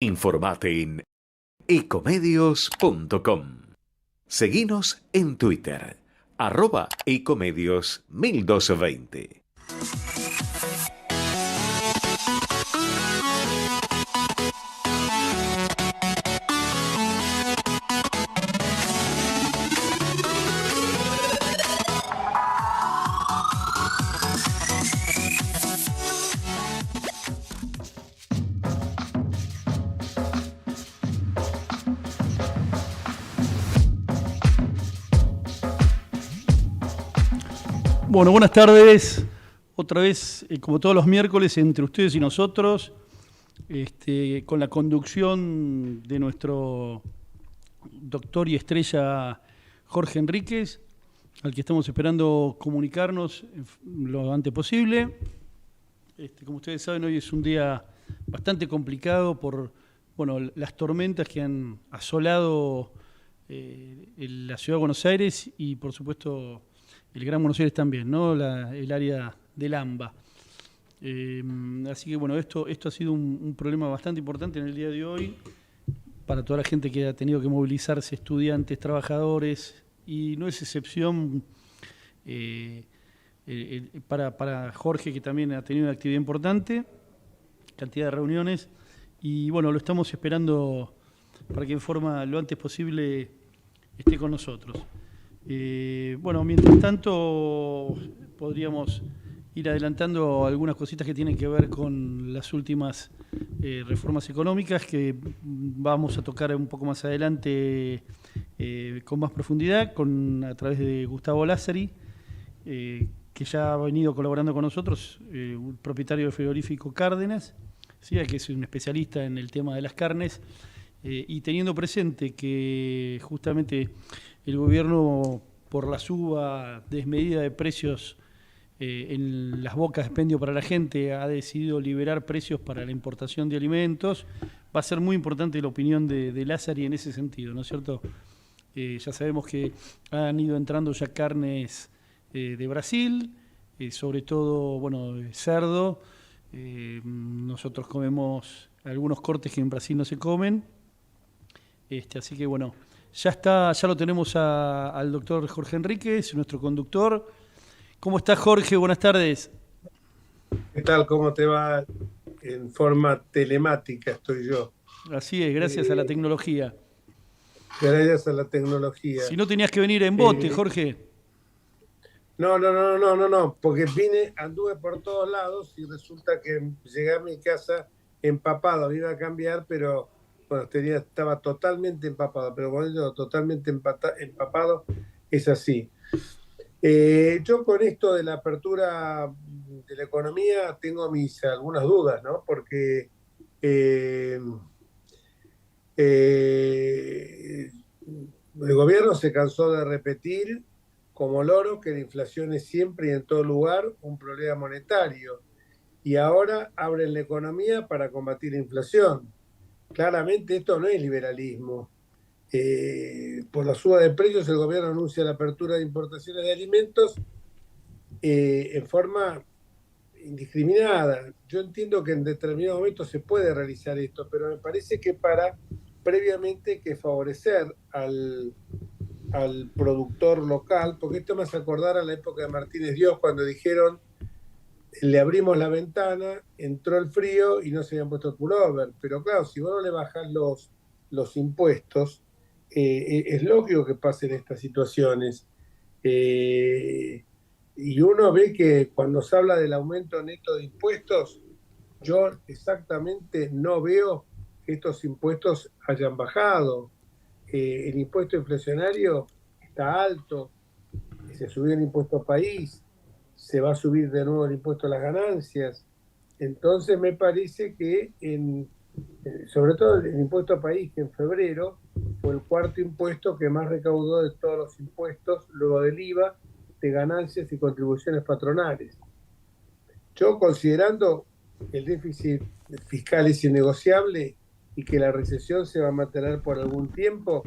Informate en ecomedios.com. Seguinos en Twitter, @ecomedios1220. Bueno, buenas tardes. Otra vez, como todos los miércoles, entre ustedes y nosotros, con la conducción de nuestro doctor y estrella Jorge Enríquez, al que estamos esperando comunicarnos lo antes posible. Como ustedes saben, hoy es un día bastante complicado por las tormentas que han asolado la ciudad de Buenos Aires y, por supuesto, el Gran Buenos Aires también, ¿no? El área del AMBA. Así que esto ha sido un problema bastante importante en el día de hoy para toda la gente que ha tenido que movilizarse, estudiantes, trabajadores, y no es excepción para Jorge, que también ha tenido una actividad importante, cantidad de reuniones, y lo estamos esperando para que en forma lo antes posible esté con nosotros. Mientras tanto, podríamos ir adelantando algunas cositas que tienen que ver con las últimas reformas económicas que vamos a tocar un poco más adelante con más profundidad a través de Gustavo Lázari, que ya ha venido colaborando con nosotros, un propietario del frigorífico Cárdenas, ¿sí? Que es un especialista en el tema de las carnes, y teniendo presente que justamente el gobierno, por la suba desmedida de precios en las bocas de expendio para la gente, ha decidido liberar precios para la importación de alimentos. Va a ser muy importante la opinión de Lázari en ese sentido, ¿no es cierto? Ya sabemos que han ido entrando ya carnes de Brasil, sobre todo, cerdo. Nosotros comemos algunos cortes que en Brasil no se comen. Así que ya está, ya lo tenemos al doctor Jorge Enríquez, nuestro conductor. ¿Cómo estás, Jorge? Buenas tardes. ¿Qué tal? ¿Cómo te va? En forma telemática estoy yo. Así es, gracias a la tecnología. Gracias a la tecnología. Si no tenías que venir en bote, Jorge. No, porque anduve por todos lados y resulta que llegué a mi casa empapado, iba a cambiar, pero estaba totalmente empapado, pero cuando digo totalmente empapado, es así. Yo con esto de la apertura de la economía tengo algunas dudas, ¿no? Porque el gobierno se cansó de repetir como loro que la inflación es siempre y en todo lugar un problema monetario, y ahora abren la economía para combatir la inflación. Claramente esto no es liberalismo. Por la suba de precios, el gobierno anuncia la apertura de importaciones de alimentos en forma indiscriminada. Yo entiendo que en determinados momentos se puede realizar esto, pero me parece que previamente hay que favorecer al productor local, porque esto me hace acordar a la época de Martínez Dios, cuando dijeron, le abrimos la ventana, entró el frío y no se habían puesto el pullover. Pero claro, si vos no le bajás los impuestos, es lógico que pasen estas situaciones. Y uno ve que cuando se habla del aumento neto de impuestos, yo exactamente no veo que estos impuestos hayan bajado. El impuesto inflacionario está alto, se subió el impuesto país, se va a subir de nuevo el impuesto a las ganancias. Entonces me parece que, sobre todo el impuesto a país, que en febrero fue el cuarto impuesto que más recaudó de todos los impuestos, luego del IVA, de ganancias y contribuciones patronales. Yo, considerando que el déficit fiscal es innegociable y que la recesión se va a mantener por algún tiempo,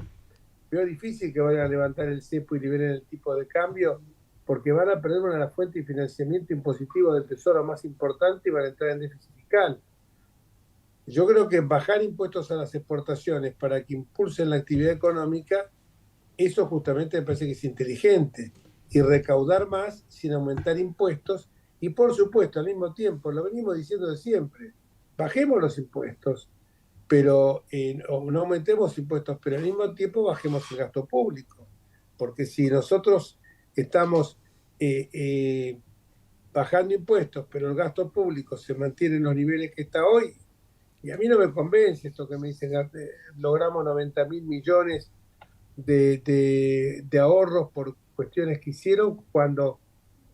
veo difícil que vayan a levantar el cepo y liberen el tipo de cambio, porque van a perder una de las fuentes de financiamiento impositivo del tesoro más importante y van a entrar en déficit fiscal. Yo creo que bajar impuestos a las exportaciones para que impulsen la actividad económica, eso justamente me parece que es inteligente. Y recaudar más sin aumentar impuestos. Y por supuesto, al mismo tiempo, lo venimos diciendo de siempre, bajemos los impuestos, pero no aumentemos impuestos, pero al mismo tiempo bajemos el gasto público. Porque si nosotros estamos bajando impuestos, pero el gasto público se mantiene en los niveles que está hoy, y a mí no me convence esto que me dicen, logramos 90.000 millones de ahorros por cuestiones que hicieron, cuando,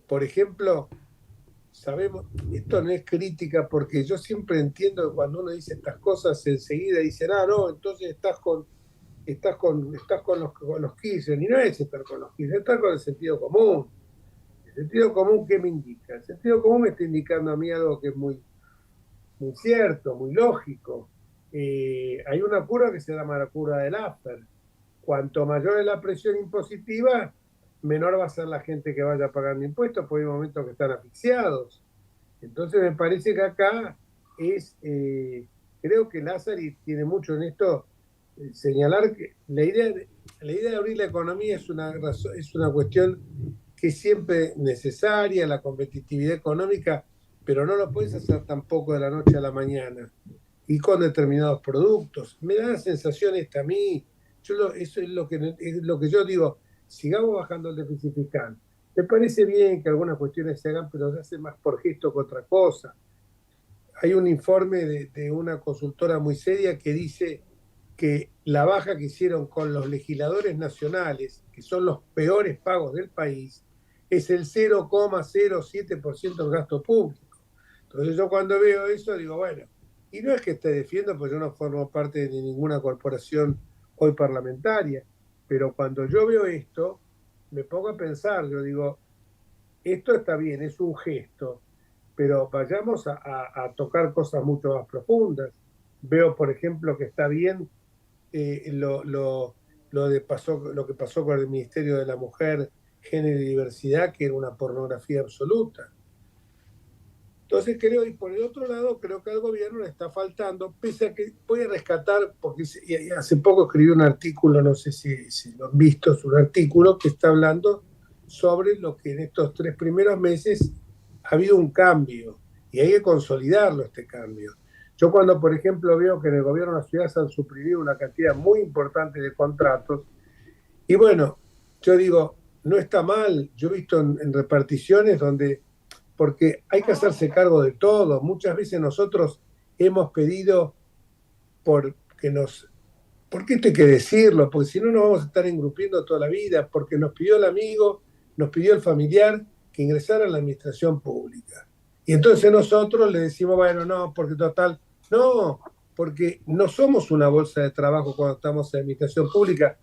por ejemplo, sabemos, esto no es crítica, porque yo siempre entiendo que cuando uno dice estas cosas, enseguida dicen, no, entonces estás con los Kirchner, y no es estar con los Kirchner, estar con el sentido común. El sentido común, ¿qué me indica? El sentido común me está indicando a mí algo que es muy, muy cierto, muy lógico. Hay una cura que se llama la cura del Laffer. Cuanto mayor es la presión impositiva, menor va a ser la gente que vaya pagando impuestos, porque hay momentos que están asfixiados. Entonces me parece que acá creo que Lázari tiene mucho en esto, señalar que la idea de abrir la economía es una cuestión que es siempre necesaria, la competitividad económica, pero no lo puedes hacer tampoco de la noche a la mañana y con determinados productos. Me da la sensación esta a mí, eso es lo que yo digo, sigamos bajando el déficit fiscal. Me parece bien que algunas cuestiones se hagan, pero se hace más por gesto que otra cosa. Hay un informe de una consultora muy seria que dice que la baja que hicieron con los legisladores nacionales, que son los peores pagos del país, es el 0,07% del gasto público. Entonces yo cuando veo eso digo, bueno, y no es que te defiendo, porque yo no formo parte de ninguna corporación hoy parlamentaria, pero cuando yo veo esto, me pongo a pensar, yo digo, esto está bien, es un gesto, pero vayamos a tocar cosas mucho más profundas. Veo, por ejemplo, que está bien lo que pasó con el Ministerio de la Mujer, Género y Diversidad, que era una pornografía absoluta. Entonces creo, y por el otro lado, creo que al gobierno le está faltando, pese a que voy a rescatar, porque hace poco escribí un artículo, no sé si lo han visto, es un artículo que está hablando sobre lo que en estos 3 primeros meses ha habido un cambio, y hay que consolidarlo este cambio. Yo cuando, por ejemplo, veo que en el gobierno de la ciudad se han suprimido una cantidad muy importante de contratos, y bueno, yo digo, no está mal, yo he visto en reparticiones donde, porque hay que hacerse cargo de todo. Muchas veces nosotros hemos pedido porque esto hay que decirlo, porque si no nos vamos a estar engrupiendo toda la vida, porque nos pidió el amigo, nos pidió el familiar que ingresara a la administración pública. Y entonces nosotros le decimos, bueno, no, porque total, no, porque no somos una bolsa de trabajo cuando estamos en administración pública,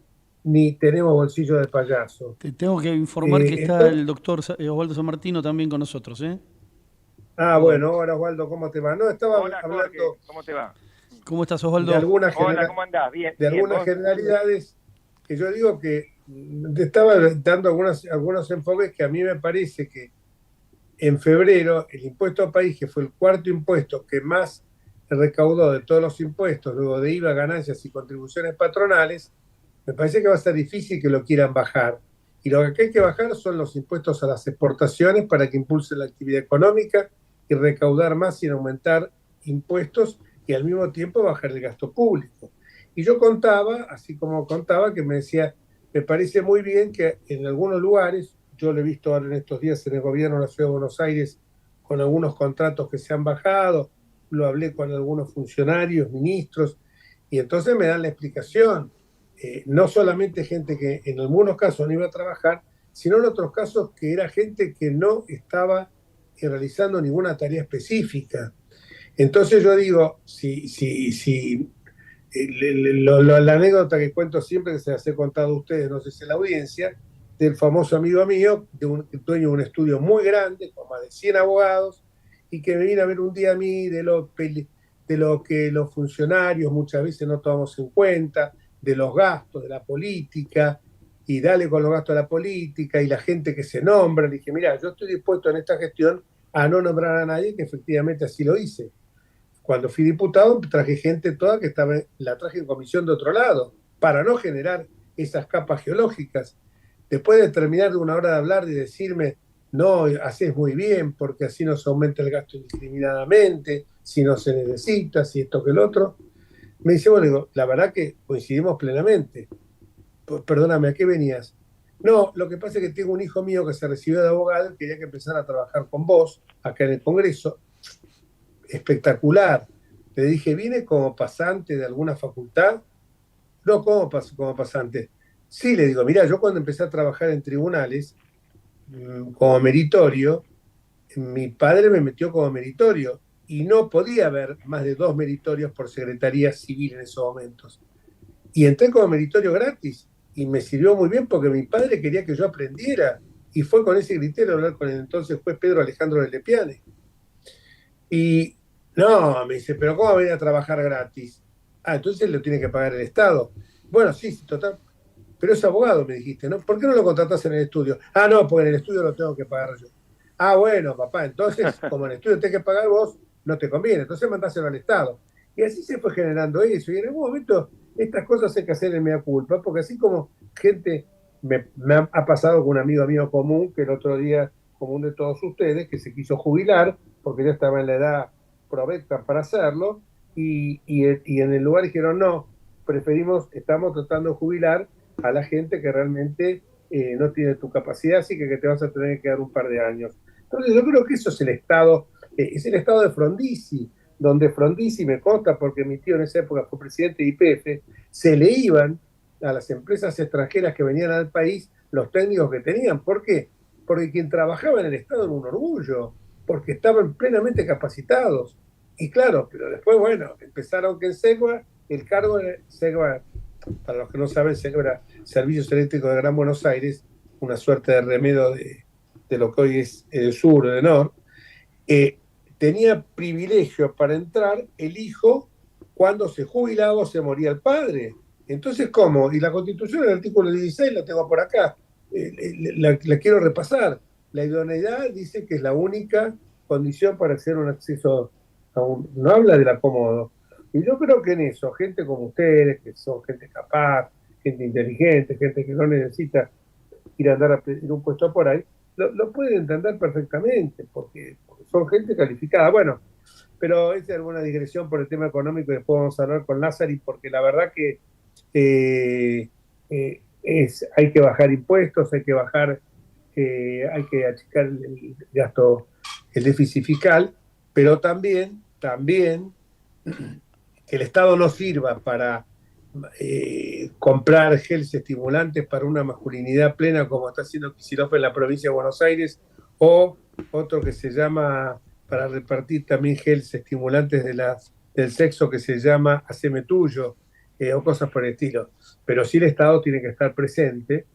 ni tenemos bolsillo de payaso. Te tengo que informar que está el doctor Osvaldo San Martino también con nosotros, ¿eh? Bueno, ahora Osvaldo, ¿cómo te va? No, estaba Hola, hablando. Jorge, ¿cómo te va? ¿Cómo estás, Osvaldo? Hola, ¿cómo andás? Bien. De algunas generalidades que yo digo que te estaba dando algunos enfoques que a mí me parece que en febrero el impuesto a país, que fue el cuarto impuesto que más recaudó de todos los impuestos, luego de IVA, ganancias y contribuciones patronales, me parece que va a ser difícil que lo quieran bajar. Y lo que hay que bajar son los impuestos a las exportaciones para que impulse la actividad económica y recaudar más sin aumentar impuestos y al mismo tiempo bajar el gasto público. Y yo contaba, así como contaba, que me decía, me parece muy bien que en algunos lugares, yo lo he visto ahora en estos días en el gobierno de la Ciudad de Buenos Aires, con algunos contratos que se han bajado, lo hablé con algunos funcionarios, ministros, y entonces me dan la explicación. No solamente gente que en algunos casos no iba a trabajar, sino en otros casos que era gente que no estaba realizando ninguna tarea específica. Entonces yo digo, la anécdota que cuento siempre, que se las he contado a ustedes, no sé si en la audiencia, del famoso amigo mío, dueño de un estudio muy grande, con más de 100 abogados, y que me vino a ver un día a mí de lo que los funcionarios muchas veces no tomamos en cuenta, de los gastos, de la política, y dale con los gastos de la política, y la gente que se nombra. Le dije, mira, yo estoy dispuesto en esta gestión a no nombrar a nadie, que efectivamente así lo hice. Cuando fui diputado traje gente toda que la traje en comisión de otro lado, para no generar esas capas geológicas. Después de terminar de una hora de hablar y decirme, no, haces muy bien, porque así no se aumenta el gasto indiscriminadamente, si no se necesita, si esto que el otro, me dice, bueno, digo, la verdad que coincidimos plenamente. Perdóname, ¿a qué venías? No, lo que pasa es que tengo un hijo mío que se recibió de abogado y quería que empezara a trabajar con vos acá en el Congreso. Espectacular. Le dije, ¿viene como pasante de alguna facultad? No, como pasante. Sí, le digo, mira, yo cuando empecé a trabajar en tribunales, como meritorio, mi padre me metió como meritorio y no podía haber más de 2 meritorios por secretaría civil en esos momentos. Y entré como meritorio gratis y me sirvió muy bien porque mi padre quería que yo aprendiera y fue con ese criterio a hablar con el entonces juez Pedro Alejandro de Lepiane. Y no, me dice, pero ¿cómo venir a trabajar gratis? Ah, entonces lo tiene que pagar el Estado. Bueno, sí, total. Pero es abogado, me dijiste, ¿no? ¿Por qué no lo contratás en el estudio? Ah, no, porque en el estudio lo tengo que pagar yo. Ah, bueno, papá, entonces, como en el estudio tenés que pagar vos, no te conviene, entonces mandáselo al Estado. Y así se fue generando eso. Y en algún momento estas cosas hay que hacer en mea culpa, porque así como gente, me ha pasado con un amigo mío común, que el otro día, común de todos ustedes, que se quiso jubilar, porque ya estaba en la edad provecta para hacerlo, y en el lugar dijeron, no, estamos tratando de jubilar a la gente que realmente no tiene tu capacidad, así que te vas a tener que quedar un par de años. Entonces yo creo que eso es es el estado de Frondizi, donde Frondizi, me consta, porque mi tío en esa época fue presidente de YPF, se le iban a las empresas extranjeras que venían al país los técnicos que tenían. ¿Por qué? Porque quien trabajaba en el Estado era un orgullo, porque estaban plenamente capacitados. Y claro, pero después, bueno, empezaron que en SEGUA, el cargo de SEGUA, para los que no saben, SEGUA era Servicios Eléctricos de Gran Buenos Aires, una suerte de remedio de lo que hoy es el sur o el norte, tenía privilegio para entrar el hijo cuando se jubilaba o se moría el padre. Entonces, ¿cómo? Y la Constitución, el artículo 16, lo tengo por acá, la quiero repasar. La idoneidad dice que es la única condición para hacer un acceso no habla del acomodo. Y yo creo que en eso, gente como ustedes, que son gente capaz, gente inteligente, gente que no necesita ir a andar a pedir un puesto por ahí, lo pueden entender perfectamente, porque son gente calificada. Bueno, pero esa es alguna digresión por el tema económico y después vamos a hablar con Lázaro, porque la verdad que hay que bajar impuestos, hay que achicar el gasto, el déficit fiscal, pero también que el Estado no sirva para comprar geles estimulantes para una masculinidad plena, como está haciendo Kicillof en la provincia de Buenos Aires, o otro que se llama, para repartir también geles estimulantes del sexo, que se llama Haceme Tuyo, o cosas por el estilo. Pero sí el Estado tiene que estar presente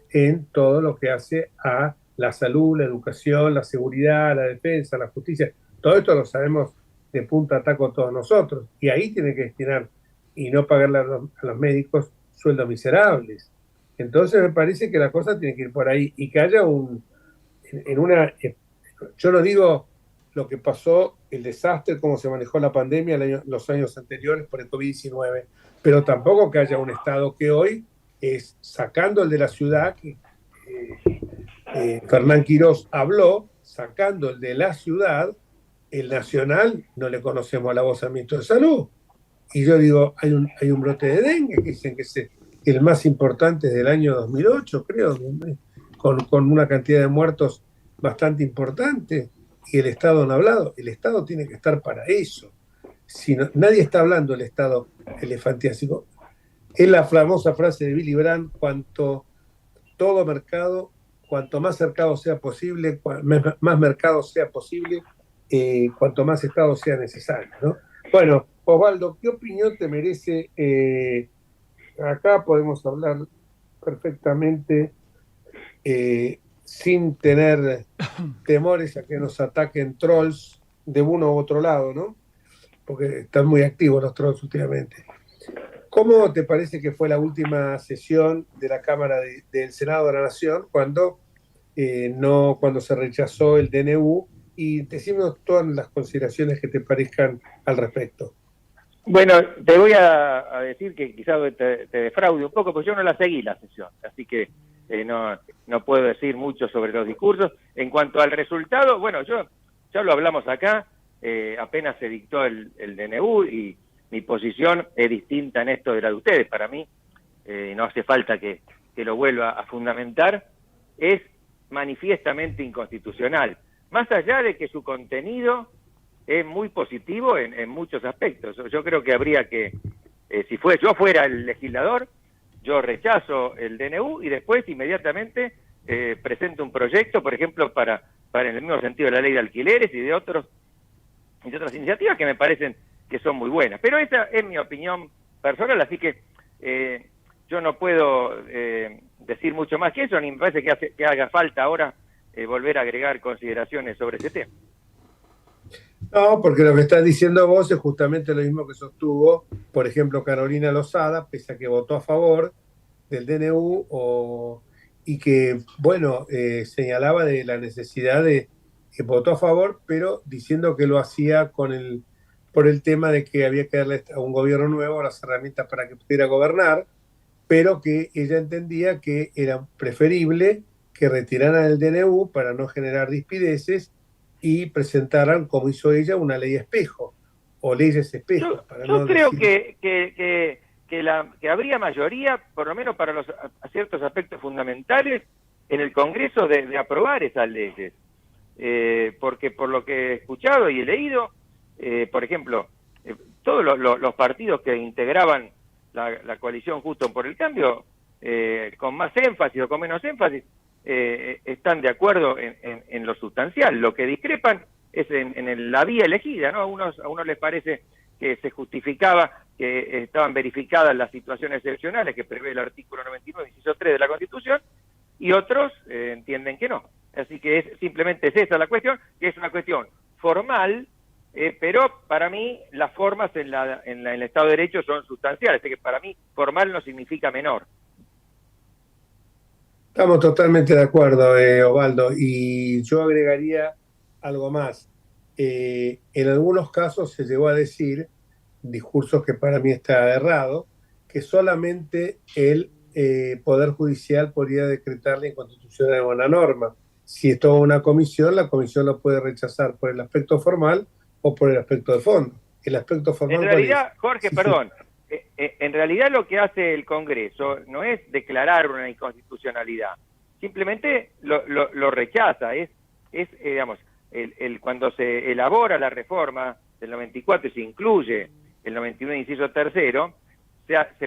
en todo lo que hace a la salud, la educación, la seguridad, la defensa, la justicia. Todo esto lo sabemos de punta a taco todos nosotros. Y ahí tiene que destinar y no pagarle a los médicos sueldos miserables. Entonces me parece que la cosa tiene que ir por ahí y que haya yo no digo lo que pasó, el desastre, cómo se manejó la pandemia los años anteriores por el COVID-19, pero tampoco que haya un Estado que hoy es sacando el de la ciudad, que Fernán Quirós habló, sacando el de la ciudad, el nacional no le conocemos la voz al ministro de Salud. Y yo digo, hay un brote de dengue que dicen que es el más importante del año 2008, creo, con una cantidad de muertos bastante importante, y el Estado no ha hablado. El Estado tiene que estar para eso. Si no, nadie está hablando del Estado elefantiásico. Es la famosa frase de Willy Brandt: cuanto más mercado sea posible, más mercado sea posible, cuanto más Estado sea necesario, ¿no? Bueno, Osvaldo, ¿qué opinión te merece? Acá podemos hablar perfectamente sin tener temores a que nos ataquen trolls de uno u otro lado, ¿no? Porque están muy activos los trolls últimamente. ¿Cómo te parece que fue la última sesión de la Cámara del Senado de la Nación cuando se rechazó el DNU y decimos todas las consideraciones que te parezcan al respecto. Bueno, te voy a decir que quizás te defraude un poco, porque yo no la seguí la sesión, así que no puedo decir mucho sobre los discursos. En cuanto al resultado, bueno, ya lo hablamos acá, apenas se dictó el DNU y mi posición es distinta en esto de la de ustedes. Para mí, no hace falta que lo vuelva a fundamentar, es manifiestamente inconstitucional, más allá de que su contenido es muy positivo en muchos aspectos. Yo creo que habría que, si yo fuera el legislador, yo rechazo el DNU y después inmediatamente presento un proyecto, por ejemplo, para en el mismo sentido de la ley de alquileres y de otras iniciativas que me parecen que son muy buenas. Pero esa es mi opinión personal, así que yo no puedo decir mucho más que eso, ni me parece que haga falta ahora volver a agregar consideraciones sobre ese tema. No, porque lo que estás diciendo vos es justamente lo mismo que sostuvo, por ejemplo, Carolina Lozada, pese a que votó a favor del DNU, y que, bueno, señalaba de la necesidad que votó a favor, pero diciendo que lo hacía por el tema de que había que darle a un gobierno nuevo las herramientas para que pudiera gobernar, pero que ella entendía que era preferible que retiraran el DNU para no generar rispideces y presentaran, como hizo ella, una ley espejo, o leyes espejos. Yo creo que habría mayoría, por lo menos para ciertos aspectos fundamentales, en el Congreso de aprobar esas leyes. Porque por lo que he escuchado y he leído, por ejemplo, todos los partidos que integraban la coalición Justo por el Cambio, con más énfasis o con menos énfasis, están de acuerdo en lo sustancial. Lo que discrepan es en la vía elegida, ¿no? A unos les parece que se justificaba que estaban verificadas las situaciones excepcionales que prevé el artículo 99, inciso 3 de la Constitución, y otros entienden que no. Así que simplemente es esa la cuestión, que es una cuestión formal, pero para mí las formas en el Estado de Derecho son sustanciales, así que para mí formal no significa menor. Estamos totalmente de acuerdo, Osvaldo, y yo agregaría algo más. En algunos casos se llegó a decir, discursos que para mí está errado, que solamente el Poder Judicial podría decretar la inconstitucionalidad de una norma. Si es toda una comisión, la comisión lo puede rechazar por el aspecto formal o por el aspecto de fondo. El aspecto formal... En realidad, Jorge, perdón, en realidad lo que hace el Congreso no es declarar una inconstitucionalidad, simplemente lo rechaza. Digamos, cuando se elabora la reforma del 94 y se incluye el 91 inciso tercero,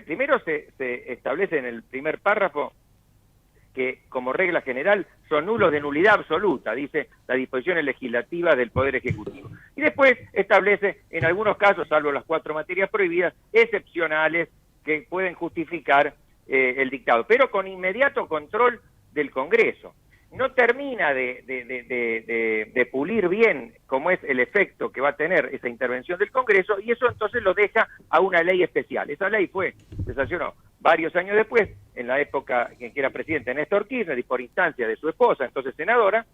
primero se establece en el primer párrafo que como regla general son nulos de nulidad absoluta, dice las disposiciones legislativas del Poder Ejecutivo. Y después establece, en algunos casos, salvo las 4 materias prohibidas, excepcionales que pueden justificar el dictado, pero con inmediato control del Congreso. No termina de pulir bien cómo es el efecto que va a tener esa intervención del Congreso, y eso entonces lo deja a una ley especial. Esa ley se sancionó varios años después, en la época en que era presidente Néstor Kirchner y por instancia de su esposa, entonces senadora,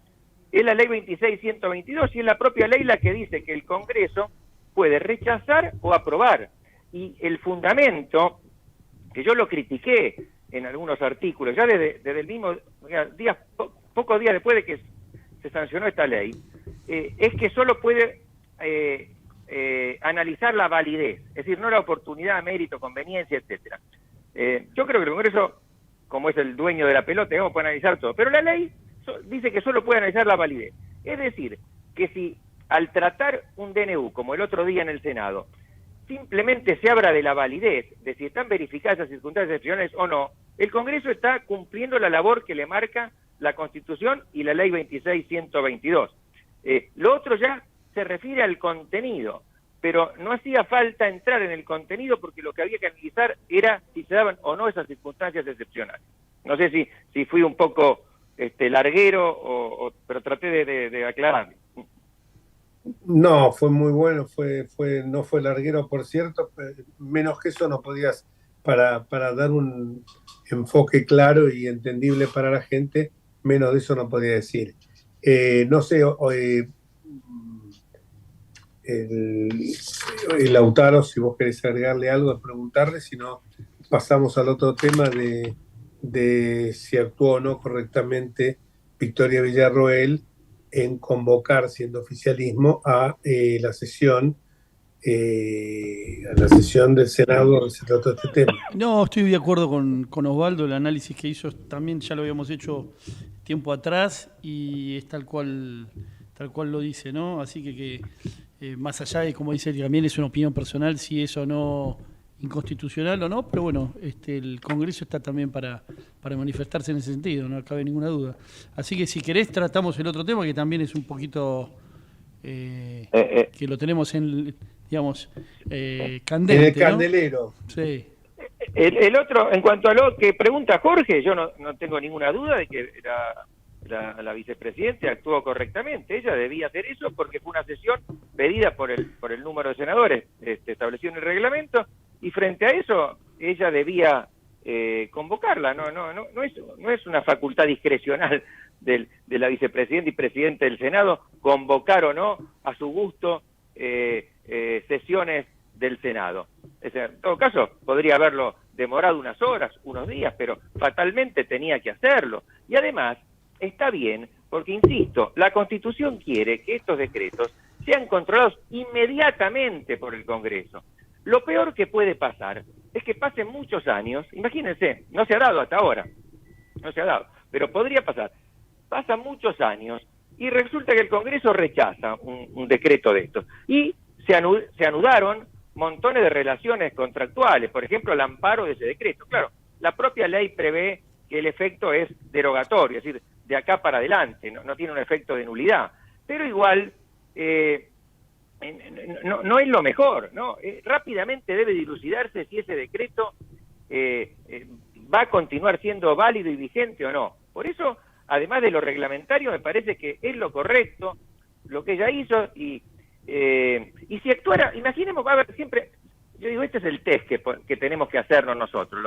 es la ley 26.122, y es la propia ley la que dice que el Congreso puede rechazar o aprobar. Y el fundamento, que yo lo critiqué en algunos artículos, ya desde el mismo pocos días después de que se sancionó esta ley, es que solo puede analizar la validez, es decir, no la oportunidad, mérito, conveniencia, etcétera. Yo creo que el Congreso, como es el dueño de la pelota, digamos, puede analizar todo, pero la ley dice que solo puede analizar la validez. Es decir, que si al tratar un DNU, como el otro día en el Senado, simplemente se habla de la validez, de si están verificadas esas circunstancias excepcionales o no, el Congreso está cumpliendo la labor que le marca la Constitución y la Ley 26.122. Lo otro ya se refiere al contenido, pero no hacía falta entrar en el contenido porque lo que había que analizar era si se daban o no esas circunstancias excepcionales. No sé si fui un poco larguero, pero traté de aclarar. No, fue muy bueno, no fue larguero, por cierto, menos que eso no podías, para dar un enfoque claro y entendible para la gente, menos de eso no podía decir. No sé, el Lautaro, si vos querés agregarle algo, es preguntarle, si no, pasamos al otro tema de si actuó o no correctamente Victoria Villarroel en convocar, siendo oficialismo, a la sesión del Senado donde se trató este tema. No, estoy de acuerdo con Osvaldo, el análisis que hizo también ya lo habíamos hecho tiempo atrás y es tal cual lo dice, ¿no? Así que más allá de, como dice, también es una opinión personal, si es o no inconstitucional o no, pero bueno, el Congreso está también para manifestarse en ese sentido, no cabe ninguna duda. Así que si querés tratamos el otro tema que también es un poquito que lo tenemos digamos, candente, en el candelero. ¿no? Sí. El otro, en cuanto a lo que pregunta Jorge, yo no tengo ninguna duda de que la vicepresidenta actuó correctamente. Ella debía hacer eso porque fue una sesión pedida por el número de senadores establecido en el reglamento, y frente a eso ella debía convocarla. No es una facultad discrecional de la vicepresidenta y presidente del Senado convocar o no a su gusto sesiones del Senado. En todo caso, podría haberlo demorado unas horas, unos días, pero fatalmente tenía que hacerlo. Y además, está bien, porque, insisto, la Constitución quiere que estos decretos sean controlados inmediatamente por el Congreso. Lo peor que puede pasar es que pasen muchos años, imagínense, no se ha dado hasta ahora, no se ha dado, pero podría pasar. Pasan muchos años y resulta que el Congreso rechaza un decreto de estos. Y se anudaron montones de relaciones contractuales, por ejemplo, el amparo de ese decreto. Claro, la propia ley prevé que el efecto es derogatorio, es decir, de acá para adelante, no tiene un efecto de nulidad. Pero igual, no es lo mejor, ¿no? Rápidamente debe dilucidarse si ese decreto va a continuar siendo válido y vigente o no. Por eso, además de lo reglamentario, me parece que es lo correcto lo que ella hizo, y si actuara, imaginemos, va a haber siempre, yo digo, este es el test que tenemos que hacernos nosotros,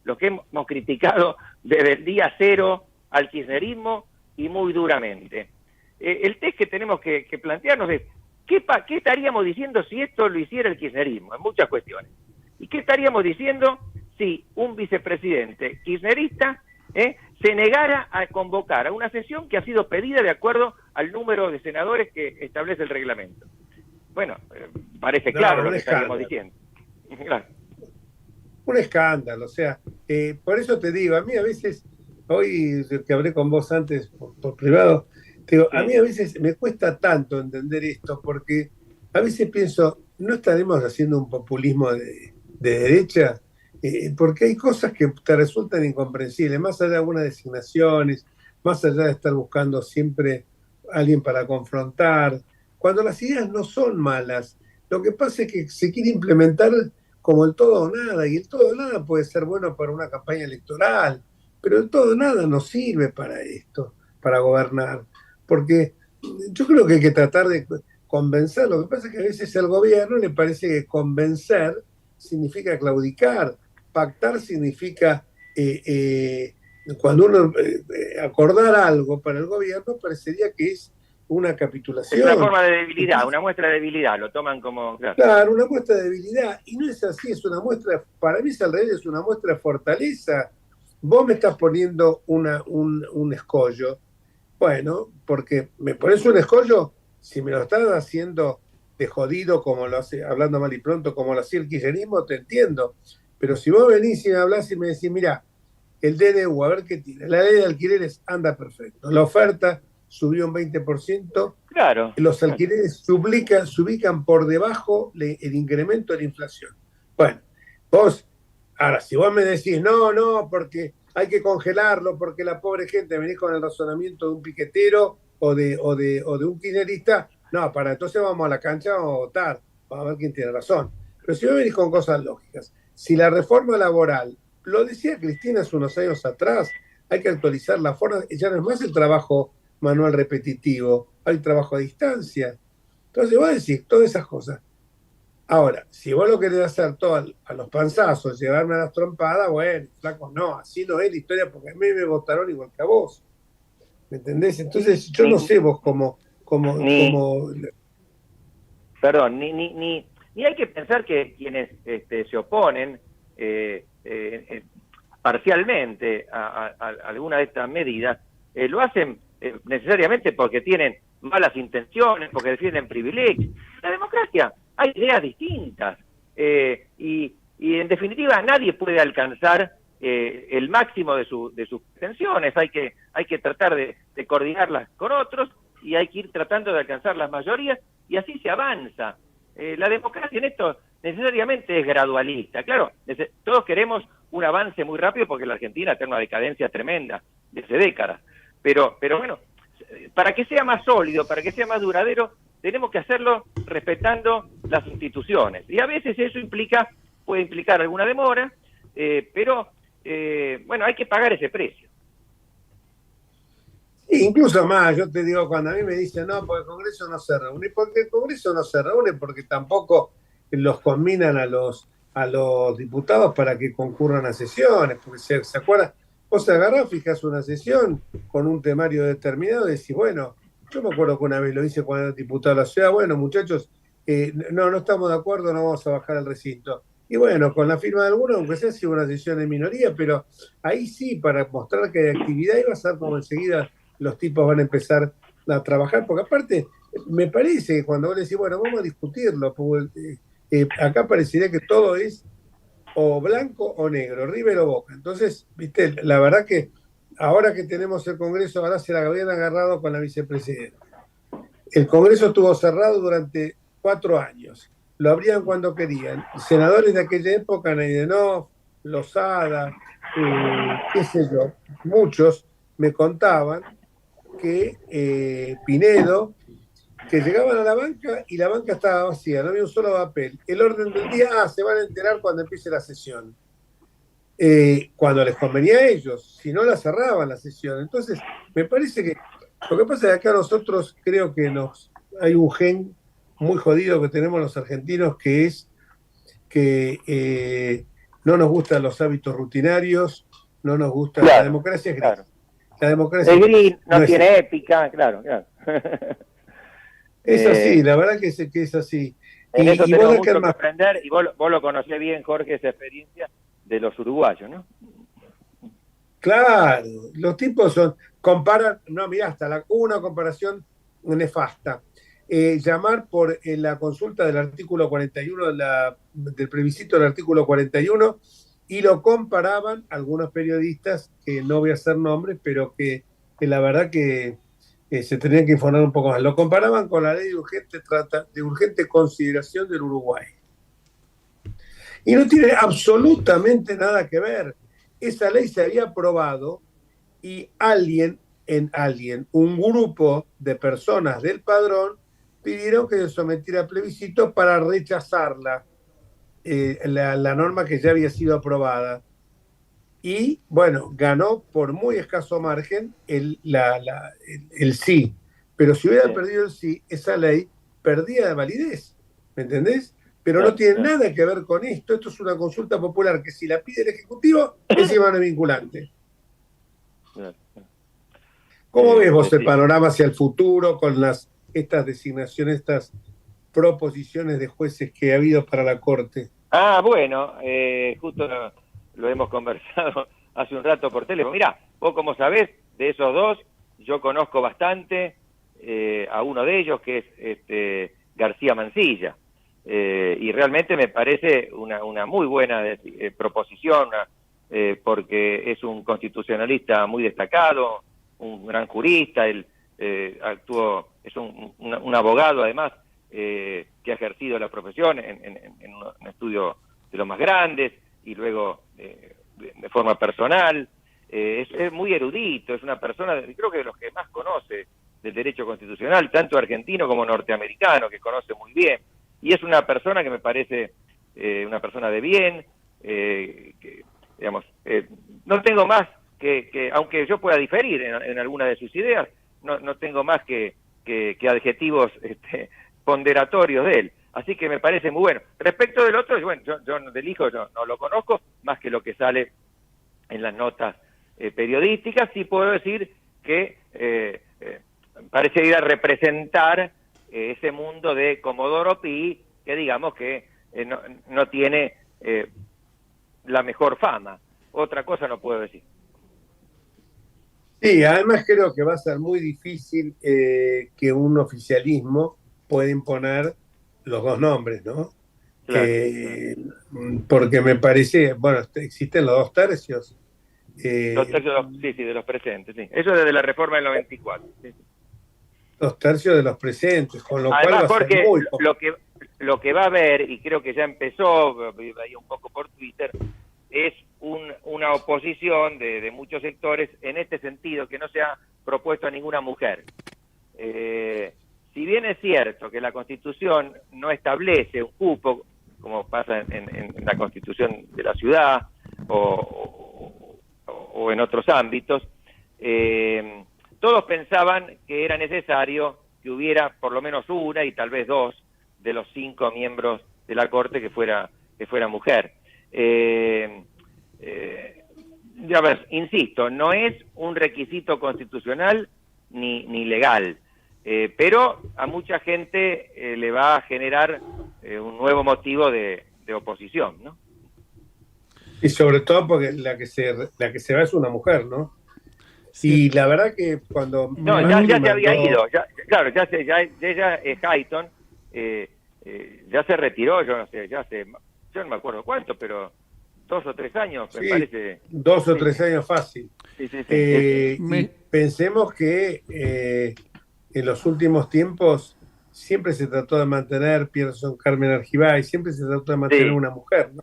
los que hemos criticado desde el día cero al kirchnerismo y muy duramente. El test que tenemos que plantearnos es, ¿qué estaríamos diciendo si esto lo hiciera el kirchnerismo? En muchas cuestiones. ¿Y qué estaríamos diciendo si un vicepresidente kirchnerista se negara a convocar a una sesión que ha sido pedida de acuerdo al número de senadores que establece el reglamento? Bueno, parece claro lo que estaríamos diciendo. Claro. Un escándalo, o sea, por eso te digo, a mí a veces, hoy que hablé con vos antes por privado, te digo, a mí a veces me cuesta tanto entender esto, porque a veces pienso, ¿no estaremos haciendo un populismo de derecha? Porque hay cosas que te resultan incomprensibles, más allá de algunas designaciones, más allá de estar buscando siempre a alguien para confrontar, cuando las ideas no son malas. Lo que pasa es que se quiere implementar como el todo o nada, y el todo o nada puede ser bueno para una campaña electoral, pero el todo o nada no sirve para esto, para gobernar, porque yo creo que hay que tratar de convencer. Lo que pasa es que a veces al gobierno le parece que convencer significa claudicar. Pactar significa, cuando uno acordar algo para el gobierno, parecería que es una capitulación. Es una forma de debilidad, una muestra de debilidad, lo toman como... Claro, una muestra de debilidad, y no es así, es una muestra, para mí es al revés, es una muestra de fortaleza. Vos me estás poniendo un escollo, bueno, porque me pones un escollo, si me lo estás haciendo de jodido, como lo hace, hablando mal y pronto, como lo hacía el kirchnerismo, te entiendo. Pero si vos venís y me hablás y me decís, mira, el DNU, a ver qué tiene. La ley de alquileres anda perfecto. La oferta subió un 20%. Claro. Los alquileres se ubican por debajo el incremento de la inflación. Bueno, vos, ahora, si vos me decís, no, porque hay que congelarlo, porque la pobre gente, venís con el razonamiento de un piquetero o de un kirchnerista, no, entonces vamos a la cancha, vamos a votar, vamos a ver quién tiene razón. Pero si vos venís con cosas lógicas, si la reforma laboral, lo decía Cristina hace unos años atrás, hay que actualizar la forma, ya no es más el trabajo manual repetitivo, hay trabajo a distancia. Entonces vos decís todas esas cosas. Ahora, si vos lo querés hacer todo a los panzazos, llevarme a las trompadas, bueno, flaco, no, así no es la historia, porque a mí me votaron igual que a vos. ¿Me entendés? Entonces yo no sé vos cómo perdón, ni hay que pensar que quienes se oponen parcialmente a alguna de estas medidas lo hacen necesariamente porque tienen malas intenciones, porque defienden privilegios. La democracia, hay ideas distintas y en definitiva nadie puede alcanzar el máximo de sus pretensiones. Hay que tratar de coordinarlas con otros y hay que ir tratando de alcanzar las mayorías y así se avanza. La democracia en esto necesariamente es gradualista. Claro, todos queremos un avance muy rápido porque la Argentina tiene una decadencia tremenda desde décadas. Pero bueno, para que sea más sólido, para que sea más duradero, tenemos que hacerlo respetando las instituciones. Y a veces eso puede implicar alguna demora, pero bueno, hay que pagar ese precio. Incluso más, yo te digo, cuando a mí me dicen, no, porque el Congreso no se reúne, porque el Congreso no se reúne, porque tampoco los combinan a los diputados para que concurran a sesiones, porque se acuerdan, vos agarrás, fijás una sesión con un temario determinado y decís, bueno, yo me acuerdo que una vez lo hice cuando era diputado de la ciudad, bueno, muchachos, no estamos de acuerdo, no vamos a bajar al recinto. Y bueno, con la firma de algunos, aunque sea sido una sesión en minoría, pero ahí sí, para mostrar que hay actividad, iba a ser como enseguida los tipos van a empezar a trabajar, porque aparte, me parece que cuando vos decís, bueno, vamos a discutirlo, porque acá parecería que todo es o blanco o negro, River o Boca. Entonces, viste, la verdad que ahora que tenemos el Congreso, ahora se la habían agarrado con la vicepresidenta. El Congreso estuvo cerrado durante 4 años. Lo abrían cuando querían. Senadores de aquella época, Naidenov, Lozada, qué sé yo, muchos me contaban que Pinedo, que llegaban a la banca y la banca estaba vacía, no había un solo papel. El orden del día, se van a enterar cuando empiece la sesión. Cuando les convenía a ellos, si no la cerraban la sesión. Entonces, me parece que lo que pasa es que acá nosotros creo que hay un gen muy jodido que tenemos los argentinos, que es que no nos gustan los hábitos rutinarios, no nos gusta la democracia, es gris. Claro. La democracia es gris, no tiene épica, claro. Es así, la verdad que es así. En eso tenemos mucho que aprender, y vos lo conocés bien, Jorge, esa experiencia de los uruguayos, ¿no? Claro, los tipos comparan, no, mirá, hasta una comparación nefasta. Llamar por la consulta del artículo 41, del plebiscito del artículo 41, y lo comparaban algunos periodistas, que no voy a hacer nombres, pero que la verdad que se tenían que informar un poco más. Lo comparaban con la ley de urgente consideración del Uruguay. Y no tiene absolutamente nada que ver. Esa ley se había aprobado y un grupo de personas del padrón pidieron que se sometiera a plebiscito para rechazarla, la norma que ya había sido aprobada. Y bueno, ganó por muy escaso margen el sí. Pero si hubieran perdido el sí, esa ley perdía de validez. ¿Me entendés? Pero no tiene nada que ver con esto. Esto es una consulta popular que si la pide el Ejecutivo, encima no es vinculante. ¿Cómo ves vos el panorama hacia el futuro con estas designaciones, estas proposiciones de jueces que ha habido para la Corte? Bueno, justo lo hemos conversado hace un rato por teléfono. Mirá, vos como sabés, de esos dos, yo conozco bastante a uno de ellos, que es García Mansilla. Y realmente me parece una muy buena proposición, porque es un constitucionalista muy destacado, un gran jurista, él es un abogado además, que ha ejercido la profesión en un estudio de los más grandes y luego de forma personal. Es muy erudito, es una persona, creo que de los que más conoce del derecho constitucional, tanto argentino como norteamericano, que conoce muy bien. Y es una persona que me parece una persona de bien, que, digamos, no tengo más que aunque yo pueda diferir en alguna de sus ideas, no tengo más que adjetivos ponderatorios de él. Así que me parece muy bueno. Respecto del otro, bueno, yo del hijo yo no lo conozco, más que lo que sale en las notas periodísticas. Sí puedo decir que parece ir a representar ese mundo de Comodoro Pi, que digamos que no tiene la mejor fama. Otra cosa no puedo decir. Sí, además creo que va a ser muy difícil que un oficialismo pueda imponer los dos nombres, ¿no? Claro. Porque me parece, bueno, existen los 2 tercios. Los tercios de los presentes, sí. Eso desde la reforma del 94. Sí. 2 tercios de los presentes, con lo Además, cual va a ser muy poco. lo que va a haber, y creo que ya empezó ahí un poco por Twitter, es una oposición de muchos sectores en este sentido, que no se ha propuesto a ninguna mujer. Si bien es cierto que la Constitución no establece un cupo, como pasa en la Constitución de la ciudad o en otros ámbitos, todos pensaban que era necesario que hubiera por lo menos una y tal vez 2 de los 5 miembros de la Corte que fuera mujer. A ver, insisto, no es un requisito constitucional ni legal, pero a mucha gente le va a generar un nuevo motivo de oposición, ¿no? Y sobre todo porque la que se va es una mujer, ¿no? Sí. Y la verdad que cuando... No, ya se había ido, claro, ella Hayton, ya se retiró, yo no sé, yo no me acuerdo cuánto, pero 2 o 3 años, me parece. 2 o 3 años fácil. Sí. Y pensemos que en los últimos tiempos siempre se trató de mantener Pierson Carmen Argibay, siempre se trató de mantener una mujer, ¿no?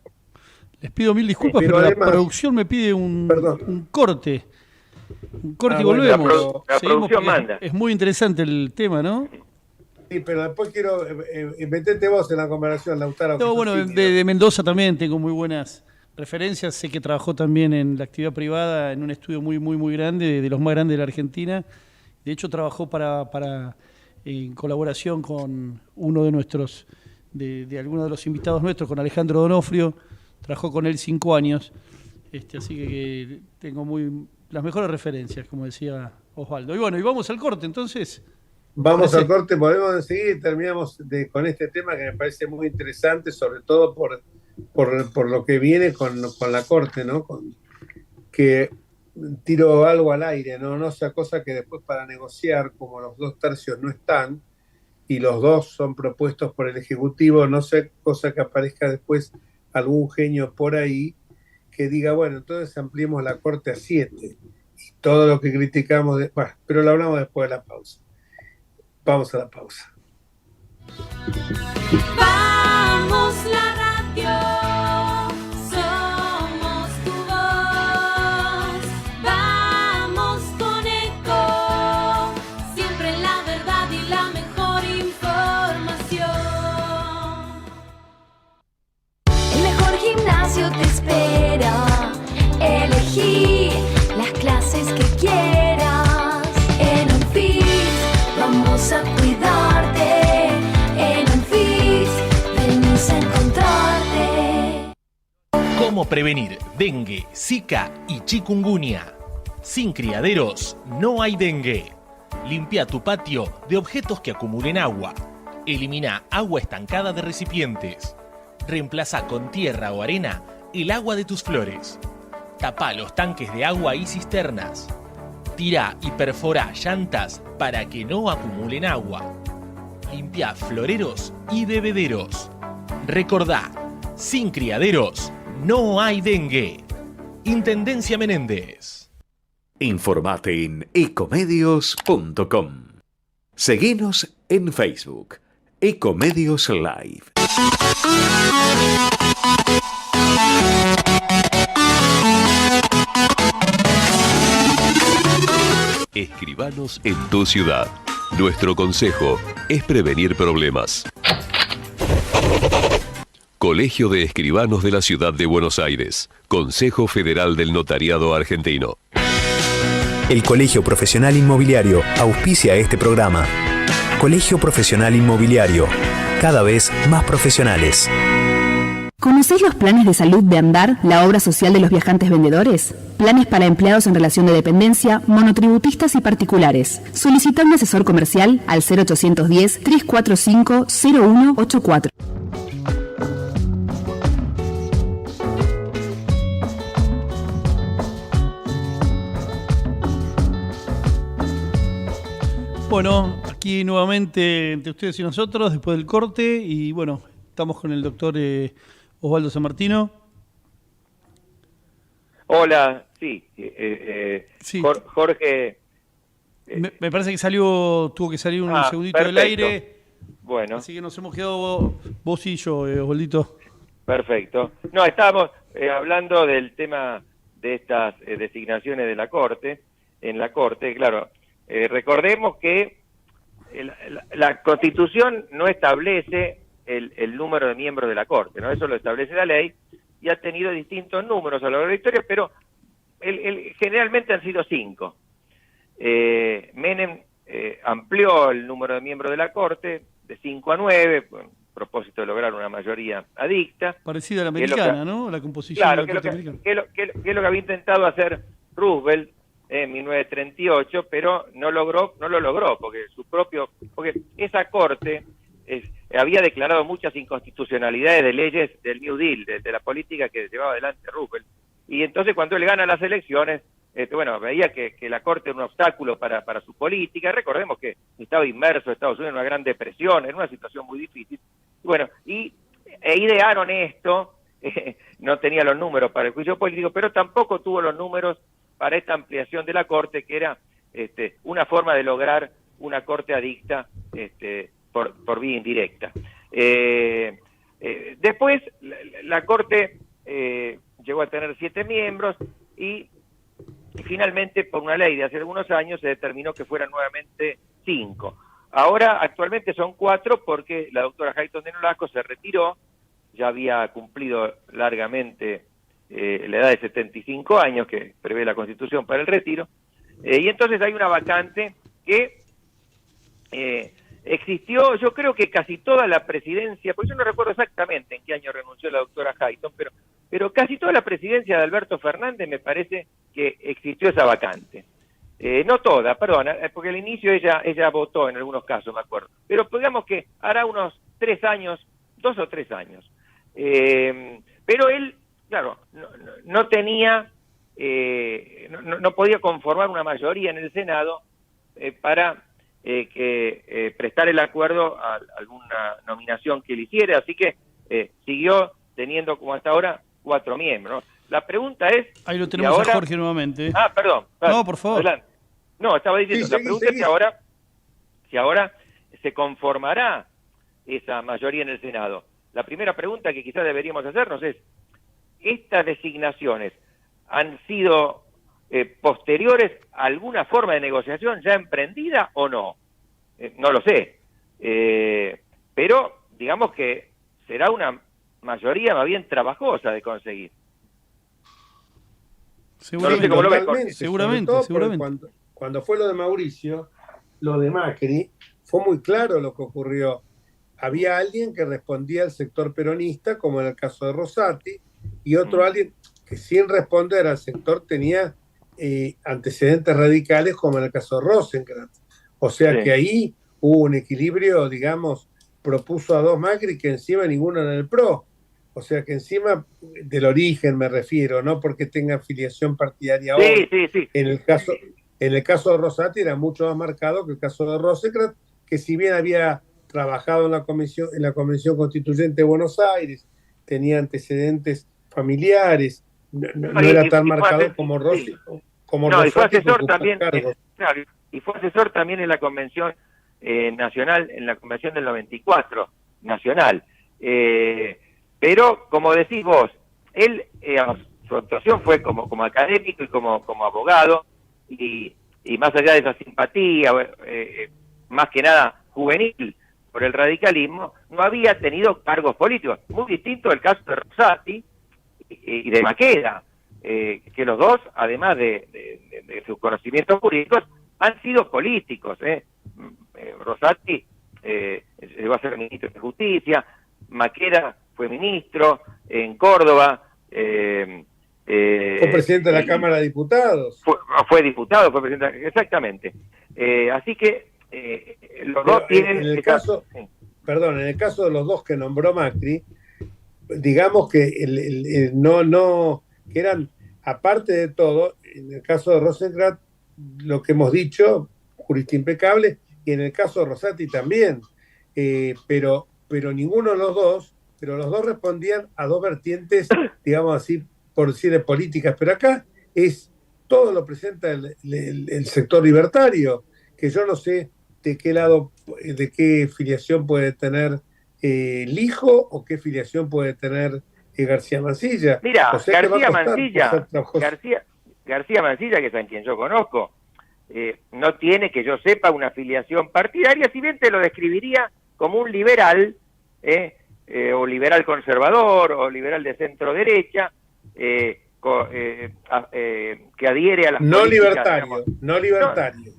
Les pido 1000 disculpas, pero además, la producción me pide un corte. Un corte y volvemos. La producción manda. Es muy interesante el tema, ¿no? Sí, pero después quiero meterte vos en la conversación, Lautaro. No, bueno, de Mendoza también tengo muy buenas referencias. Sé que trabajó también en la actividad privada en un estudio muy grande, de los más grandes de la Argentina. De hecho, trabajó en colaboración con uno de nuestros, de algunos de los invitados nuestros, con Alejandro Donofrio. Trabajó con él 5 años. Así que tengo las mejores referencias, como decía Osvaldo. Y bueno, y vamos al corte, entonces. Vamos al corte, podemos seguir y terminamos con este tema que me parece muy interesante, sobre todo por lo que viene con la Corte, ¿no? Que tiro algo al aire, no sea cosa que después para negociar, como los 2 tercios no están, y los 2 son propuestos por el Ejecutivo, no sea cosa que aparezca después algún genio por ahí que diga, bueno, entonces ampliemos la Corte a 7, y todo lo que criticamos, bueno, pero lo hablamos después de la pausa. Vamos a la pausa. Vamos la radio, somos tu voz. Vamos con Eco, siempre la verdad y la mejor información. El mejor gimnasio te espera. Elegí las clases que quieras. En Unfit vamos a cuidarte. En Unfit venimos a encontrarte. ¿Cómo prevenir dengue, zika y chikungunya? Sin criaderos no hay dengue. Limpia tu patio de objetos que acumulen agua. Elimina agua estancada de recipientes. Reemplaza con tierra o arena el agua de tus flores. Tapa los tanques de agua y cisternas. Tira y perfora llantas para que no acumulen agua. Limpia floreros y bebederos. Recordá, sin criaderos no hay dengue. Intendencia Menéndez. Informate en ecomedios.com. Seguinos en Facebook, Ecomedios Live. Escribanos en tu ciudad. Nuestro consejo es prevenir problemas. Colegio de Escribanos de la Ciudad de Buenos Aires. Consejo Federal del Notariado Argentino. El Colegio Profesional Inmobiliario auspicia este programa. Colegio Profesional Inmobiliario, cada vez más profesionales. ¿Conocéis los planes de salud de Andar, la obra social de los viajantes vendedores? Planes para empleados en relación de dependencia, monotributistas y particulares. Solicita un asesor comercial al 0810-345-0184. Bueno, aquí nuevamente entre ustedes y nosotros, después del corte, y bueno, estamos con el doctor Osvaldo San Martino. Hola, sí, Sí. Jorge. Me parece que tuvo que salir un segundito del perfecto. aire, Bueno, así que nos hemos quedado vos y yo, Osvaldito. perfecto. No, estábamos hablando del tema de estas designaciones de la Corte, en la Corte, claro. Recordemos que la Constitución no establece el número de miembros de la Corte, ¿no? Eso lo establece la ley y ha tenido distintos números a lo largo de la historia, pero generalmente han sido 5. Menem amplió el número de miembros de la Corte de 5 a 9, con propósito de lograr una mayoría adicta. Parecida a la americana, ¿no? La composición Claro, de la Corte americana. que es lo que había intentado hacer Roosevelt en 1938, pero no lo logró, porque esa Corte había declarado muchas inconstitucionalidades de leyes del New Deal, de la política que llevaba adelante Roosevelt. Y entonces cuando él gana las elecciones, veía que la Corte era un obstáculo para su política. Recordemos que estaba inmerso Estados Unidos en una gran depresión, en una situación muy difícil. Bueno, idearon esto, no tenía los números para el juicio político, pero tampoco tuvo los números para esta ampliación de la Corte, que era una forma de lograr una Corte adicta por vía indirecta. Después, la Corte llegó a tener 7 miembros y finalmente, por una ley de hace algunos años, se determinó que fueran nuevamente 5. Ahora, actualmente son 4 porque la doctora Hayton de Nolasco se retiró, ya había cumplido largamente la edad de 75 años que prevé la Constitución para el retiro, y entonces hay una vacante que existió, yo creo que casi toda la presidencia, porque yo no recuerdo exactamente en qué año renunció la doctora Hayton, pero casi toda la presidencia de Alberto Fernández me parece que existió esa vacante. No toda, perdona, porque al inicio ella votó en algunos casos, me acuerdo, pero digamos que hará unos 3 años, 2 o 3 años. Pero él, claro, no tenía, no podía conformar una mayoría en el Senado para prestar el acuerdo a alguna nominación que él hiciera, así que siguió teniendo como hasta ahora 4 miembros. La pregunta es... Ahí lo tenemos ahora a Jorge nuevamente. Perdón. No, por favor. Adelante. No, estaba diciendo, la pregunta es si ahora se conformará esa mayoría en el Senado. La primera pregunta que quizás deberíamos hacernos es, ¿estas designaciones han sido posteriores a alguna forma de negociación ya emprendida o no? No lo sé. Pero digamos que será una mayoría más bien trabajosa de conseguir. Seguramente, no sé cómo lo ves, seguramente. Cuando fue lo de Mauricio, lo de Macri, fue muy claro lo que ocurrió. Había alguien que respondía al sector peronista, como en el caso de Rosati, y otro alguien que sin responder al sector tenía antecedentes radicales, como en el caso de Rosenkrantz. O sea que ahí hubo un equilibrio, digamos, propuso a 2 Macri que encima ninguno en el PRO. O sea que encima del origen me refiero, no porque tenga afiliación partidaria hoy. Sí. En el caso de Rosati era mucho más marcado que el caso de Rosenkrantz, que si bien había trabajado en la Convención Constituyente de Buenos Aires, tenía antecedentes familiares, no era tan marcado como Rossi. Y fue asesor también, y fue asesor también en la Convención Nacional, en la Convención del 94 Nacional. Pero, como decís vos, él, su actuación fue como académico y como abogado, y más allá de esa simpatía, más que nada juvenil por el radicalismo, no había tenido cargos políticos. Muy distinto el caso de Rosati y de Maqueda, que los dos, además de sus conocimientos jurídicos, han sido políticos. Rosati llegó a ser ministro de Justicia, Maqueda fue ministro en Córdoba, fue presidente de la Cámara de Diputados. Fue diputado, fue presidente, exactamente. Así que los dos tienen... En el caso de los dos que nombró Macri, digamos que que eran, aparte de todo, en el caso de Rosenkrantz, lo que hemos dicho, jurista impecable, y en el caso de Rosati también, pero ninguno de los dos, pero los dos respondían a dos vertientes, digamos así, por decir de políticas, pero acá todo lo presenta el sector libertario, que yo no sé de qué lado, de qué filiación puede tener Lijo o qué filiación puede tener García Mansilla. Mira, o sea García Mansilla, que es a quien yo conozco, no tiene, que yo sepa, una afiliación partidaria, si bien te lo describiría como un liberal, o liberal conservador, o liberal de centro derecha, que adhiere a las no políticas, libertario, digamos, no libertario.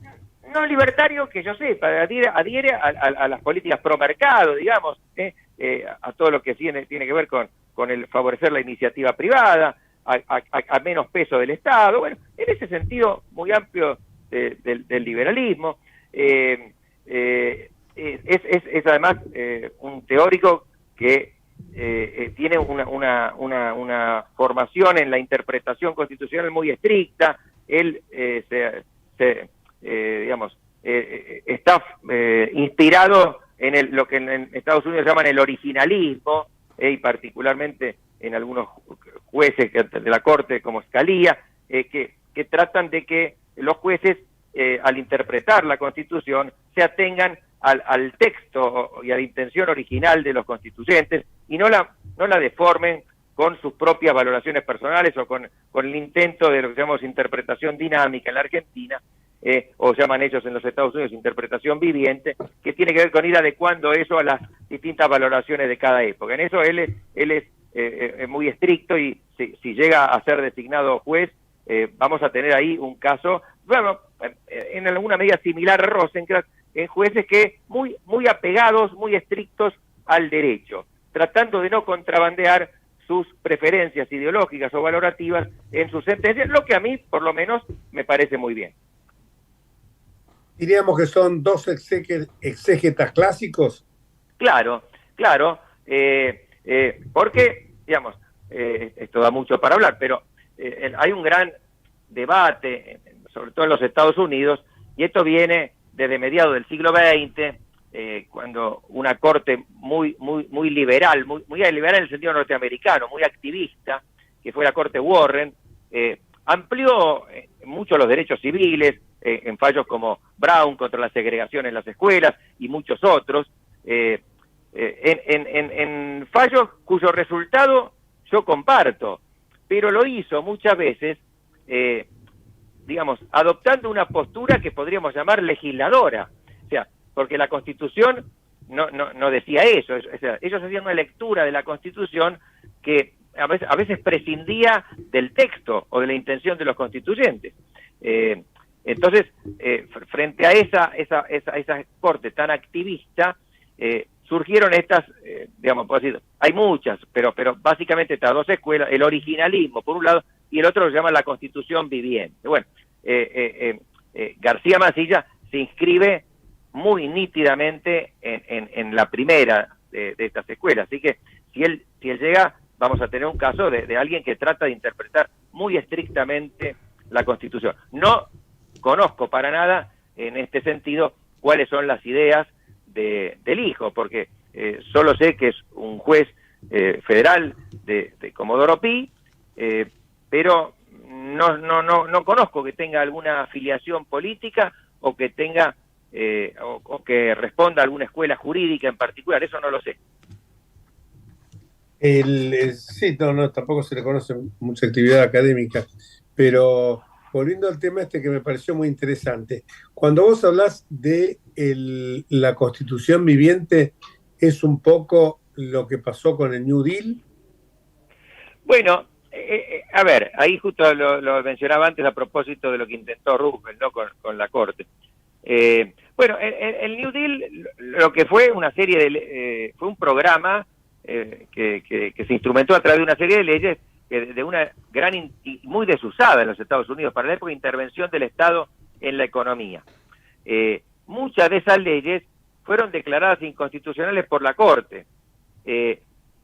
No libertario, que yo sepa, adhiere a las políticas pro mercado, digamos, a todo lo que tiene que ver con el favorecer la iniciativa privada, a menos peso del Estado. Bueno, en ese sentido muy amplio del liberalismo. Es además un teórico que tiene una formación en la interpretación constitucional muy estricta. Él está inspirado en lo que en Estados Unidos llaman el originalismo, y particularmente en algunos jueces de la Corte como Scalia, que tratan de que los jueces, al interpretar la Constitución, se atengan al texto y a la intención original de los constituyentes y no la deformen con sus propias valoraciones personales o con el intento de lo que llamamos interpretación dinámica en la Argentina, o llaman ellos en los Estados Unidos interpretación viviente, que tiene que ver con ir adecuando eso a las distintas valoraciones de cada época. En eso él es muy estricto, y si llega a ser designado juez, vamos a tener ahí un caso, bueno, en alguna medida similar a Rosenkrantz, en jueces que muy apegados, muy estrictos al derecho, tratando de no contrabandear sus preferencias ideológicas o valorativas en sus sentencias, lo que a mí, por lo menos, me parece muy bien. Diríamos que son dos exégetas clásicos. Claro, porque, digamos, esto da mucho para hablar, pero hay un gran debate, sobre todo en los Estados Unidos, y esto viene desde mediados del siglo XX, cuando una corte muy liberal, muy liberal en el sentido norteamericano, muy activista, que fue la corte Warren, amplió mucho los derechos civiles, en fallos como Brown contra la segregación en las escuelas y muchos otros, en fallos cuyo resultado yo comparto, pero lo hizo muchas veces, digamos, adoptando una postura que podríamos llamar legisladora, o sea, porque la Constitución no decía eso, o sea, ellos hacían una lectura de la Constitución que a veces prescindía del texto o de la intención de los constituyentes. Entonces, frente a esa corte tan activista, surgieron estas, digamos, puedo decir, hay muchas, pero básicamente estas dos escuelas, el originalismo por un lado, y el otro lo llaman la Constitución viviente. Bueno, García Mansilla se inscribe muy nítidamente en la primera de estas escuelas, así que si él llega, vamos a tener un caso de alguien que trata de interpretar muy estrictamente la Constitución. No conozco para nada, en este sentido, cuáles son las ideas del hijo, porque solo sé que es un juez federal de Comodoro Pi, pero no conozco que tenga alguna afiliación política o que tenga o que responda a alguna escuela jurídica en particular, eso no lo sé. Sí, tampoco se le conoce mucha actividad académica, pero volviendo al tema que me pareció muy interesante, cuando vos hablás de la Constitución viviente, ¿es un poco lo que pasó con el New Deal? Bueno, a ver, ahí justo lo mencionaba antes a propósito de lo que intentó Roosevelt, ¿no? con la Corte. Bueno, el New Deal lo que fue una serie fue un programa que se instrumentó a través de una serie de leyes de una gran y muy desusada en los Estados Unidos para la época, intervención del Estado en la economía. Muchas de esas leyes fueron declaradas inconstitucionales por la Corte,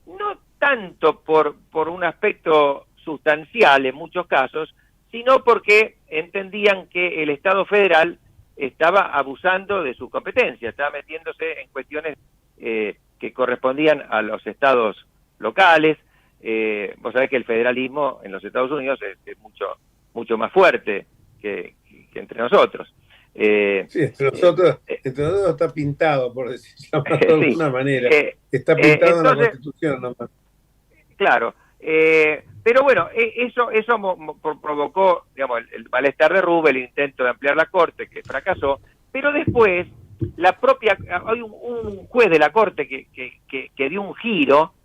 no tanto por un aspecto sustancial en muchos casos, sino porque entendían que el Estado federal estaba abusando de su competencia, estaba metiéndose en cuestiones que correspondían a los estados locales. Vos sabés que el federalismo en los Estados Unidos es mucho más fuerte que entre nosotros. Sí, entre nosotros está pintado, por decirlo de alguna manera. Está pintado en la Constitución nomás. Claro. Pero bueno, eso provocó, digamos, el malestar de Rubel, el intento de ampliar la Corte, que fracasó, pero después hay un juez de la Corte que dio un giro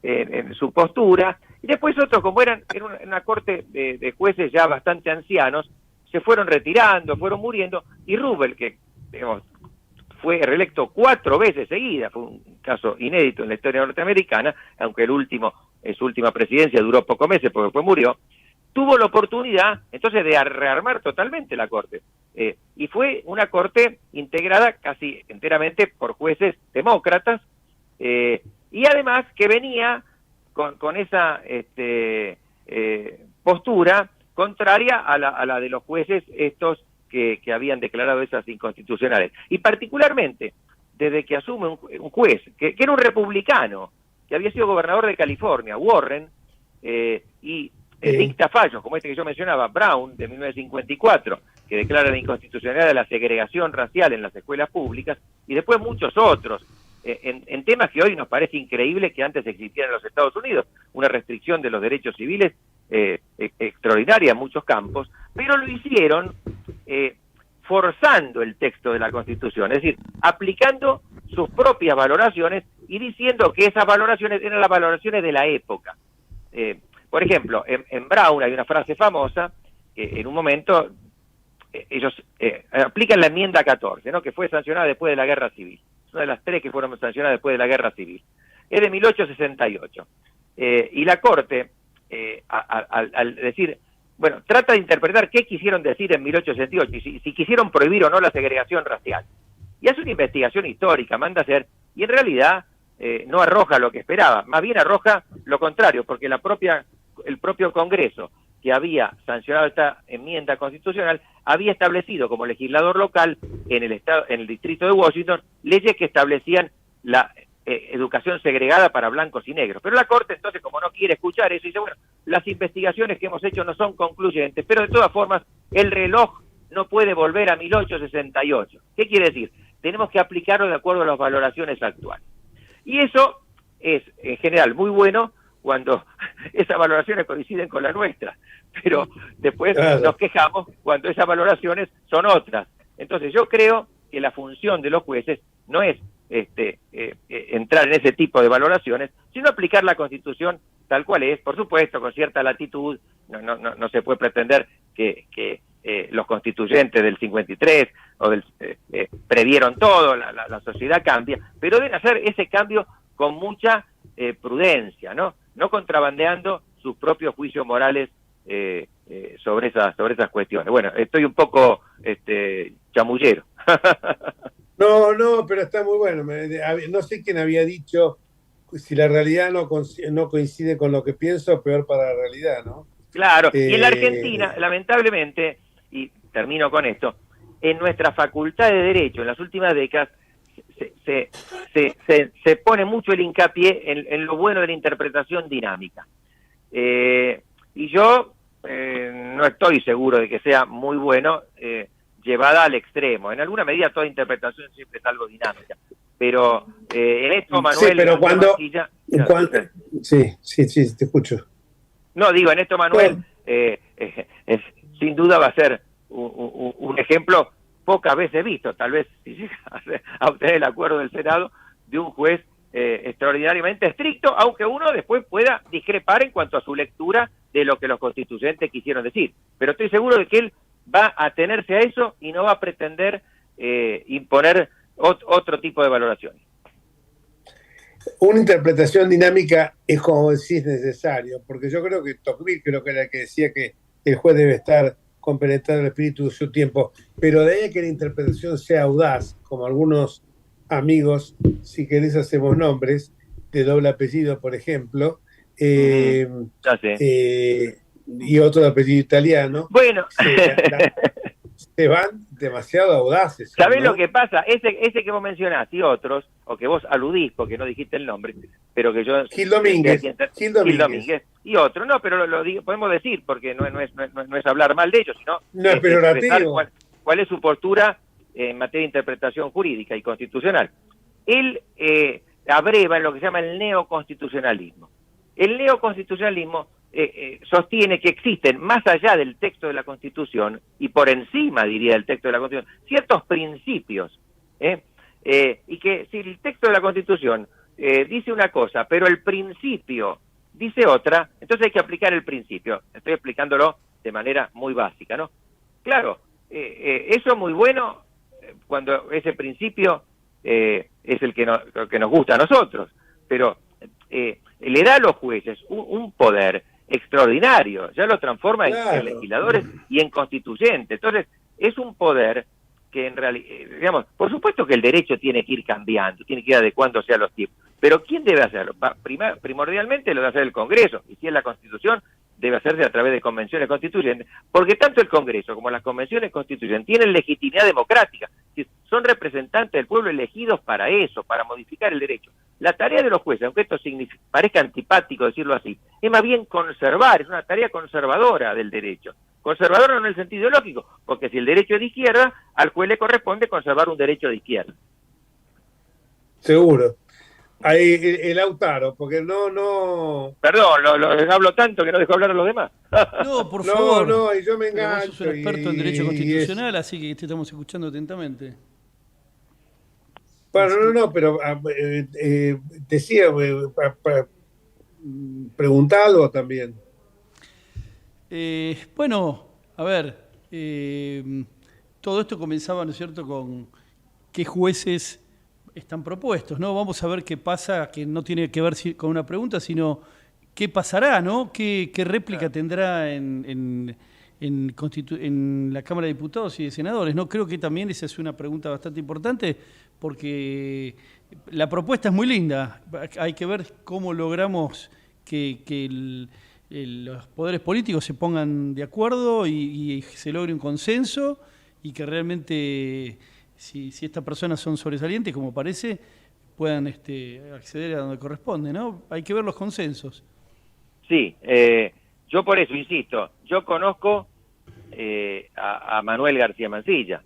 en su postura, y después otros, como eran una Corte de jueces ya bastante ancianos, se fueron retirando, fueron muriendo, y Rubel, que digamos, fue reelecto 4 veces seguidas, fue un caso inédito en la historia norteamericana, aunque su última presidencia duró pocos meses porque después murió, tuvo la oportunidad entonces de rearmar totalmente la Corte. Y fue una Corte integrada casi enteramente por jueces demócratas, y además que venía con esa postura contraria a la de los jueces estos que habían declarado esas inconstitucionales. Y particularmente, desde que asume un juez, que era un republicano, que había sido gobernador de California, Warren, y dicta fallos, como este que yo mencionaba, Brown, de 1954, que declara la inconstitucionalidad de la segregación racial en las escuelas públicas, y después muchos otros, en temas que hoy nos parece increíble que antes existieran en los Estados Unidos, una restricción de los derechos civiles extraordinaria en muchos campos, pero lo hicieron forzando el texto de la Constitución, es decir, aplicando sus propias valoraciones y diciendo que esas valoraciones eran las valoraciones de la época. Por ejemplo, en Brown hay una frase famosa que en un momento ellos aplican la enmienda 14, ¿no?, que fue sancionada después de la Guerra Civil. Es una de las 3 que fueron sancionadas después de la Guerra Civil. Es de 1868. Y la Corte, al decir, bueno, trata de interpretar qué quisieron decir en 1868 y si quisieron prohibir o no la segregación racial. Y hace una investigación histórica, manda a hacer, y en realidad no arroja lo que esperaba, más bien arroja lo contrario, porque el propio Congreso, que había sancionado esta enmienda constitucional, había establecido como legislador local en el distrito de Washington leyes que establecían la educación segregada para blancos y negros. Pero la Corte, entonces, como no quiere escuchar eso, dice, bueno, las investigaciones que hemos hecho no son concluyentes, pero de todas formas el reloj no puede volver a 1868. ¿Qué quiere decir? Tenemos que aplicarlo de acuerdo a las valoraciones actuales. Y eso es, en general, muy bueno cuando esas valoraciones coinciden con las nuestras, pero después nos quejamos cuando esas valoraciones son otras. Entonces yo creo que la función de los jueces no es entrar en ese tipo de valoraciones, sino aplicar la Constitución tal cual es, por supuesto, con cierta latitud. No se puede pretender que los constituyentes del 53 o previeron todo, la sociedad cambia, pero deben hacer ese cambio con mucha prudencia, no contrabandeando sus propios juicios morales sobre esas cuestiones. Bueno, estoy un poco chamullero. No, pero está muy bueno. No sé quién había dicho, si la realidad no coincide con lo que pienso, peor para la realidad, ¿no? Claro, y en la Argentina, lamentablemente, y termino con esto, en nuestra facultad de Derecho, en las últimas décadas, se pone mucho el hincapié en lo bueno de la interpretación dinámica. Y yo no estoy seguro de que sea muy bueno llevada al extremo. En alguna medida toda interpretación siempre es algo dinámica. Pero en esto, Manuel... Sí, pero Sí, te escucho. No, digo, en esto, Manuel, sin duda va a ser un ejemplo pocas veces visto, tal vez si llega a obtener el acuerdo del Senado, de un juez extraordinariamente estricto, aunque uno después pueda discrepar en cuanto a su lectura de lo que los constituyentes quisieron decir. Pero estoy seguro de que él va a atenerse a eso y no va a pretender imponer otro tipo de valoraciones. Una interpretación dinámica es, como decís, necesario, porque yo creo que Tocqueville creo que era el que decía que el juez debe estar compenetrado en el espíritu de su tiempo, pero de ahí a que la interpretación sea audaz, como algunos amigos, si querés hacemos nombres, de doble apellido, por ejemplo, Ya sé. y otro de apellido italiano, Bueno, se van demasiado audaces. ¿sabés ¿no? lo que pasa? Ese que vos mencionás y otros, o que vos aludís porque no dijiste el nombre, pero que yo... Gil Domínguez. Gil Domínguez. Y otro, no, pero podemos decir, porque no es hablar mal de ellos, sino No es peyorativo. cuál es su postura en materia de interpretación jurídica y constitucional. Él abreva en lo que se llama el neoconstitucionalismo. El neoconstitucionalismo sostiene que existen, más allá del texto de la Constitución, y por encima, diría, del texto de la Constitución, ciertos principios, y que si el texto de la Constitución dice una cosa, pero el principio dice otra, entonces hay que aplicar el principio. Estoy explicándolo de manera muy básica, ¿no? Claro, eso es muy bueno cuando ese principio es el que nos gusta a nosotros, pero le da a los jueces un poder extraordinario, ya lo transforma en legisladores y en constituyentes. Entonces, es un poder que en realidad, digamos, por supuesto que el derecho tiene que ir cambiando, tiene que ir adecuándose a los tiempos, pero ¿quién debe hacerlo? Primordialmente lo debe hacer el Congreso, y si es la Constitución, debe hacerse a través de convenciones constituyentes, porque tanto el Congreso como las convenciones constituyentes tienen legitimidad democrática, son representantes del pueblo elegidos para eso, para modificar el derecho. La tarea de los jueces, aunque esto parezca antipático decirlo así, es más bien conservar, es una tarea conservadora del derecho. Conservadora no en el sentido lógico, porque si el derecho es de izquierda, al juez le corresponde conservar un derecho de izquierda. Seguro. Ahí el Lautaro, porque no... Perdón, lo hablo tanto que no dejo hablar a los demás. No, por favor. No, y yo me Pero engancho. vos sos un experto en derecho constitucional, así que te estamos escuchando atentamente. Bueno, no, pero decía, pregunta algo también. Bueno, a ver, todo esto comenzaba, ¿no es cierto?, con qué jueces están propuestos, ¿no? Vamos a ver qué pasa, que no tiene que ver con una pregunta, sino qué pasará, ¿no? ¿Qué réplica tendrá en la Cámara de Diputados y de Senadores, ¿no? Creo que también esa es una pregunta bastante importante, porque la propuesta es muy linda. Hay que ver cómo logramos que los poderes políticos se pongan de acuerdo y se logre un consenso, y que realmente, si estas personas son sobresalientes, como parece, puedan acceder a donde corresponde, ¿no? Hay que ver los consensos. Sí, yo por eso insisto, yo conozco a Manuel García Mansilla,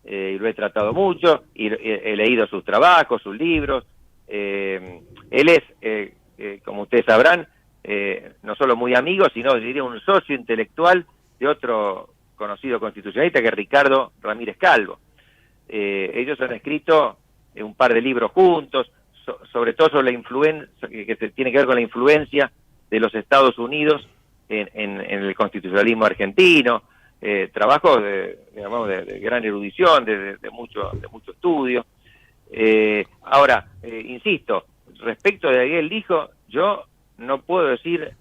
y lo he tratado mucho, y he leído sus trabajos, sus libros. Él es, como ustedes sabrán, no solo muy amigo, sino diría un socio intelectual de otro conocido constitucionalista, que es Ricardo Ramírez Calvo. Ellos han escrito un par de libros juntos, sobre todo sobre la influencia, que tiene que ver con la influencia de los Estados Unidos en el constitucionalismo argentino, trabajos de gran erudición, de mucho estudio. Ahora, insisto, respecto de aquel dijo, yo no puedo decir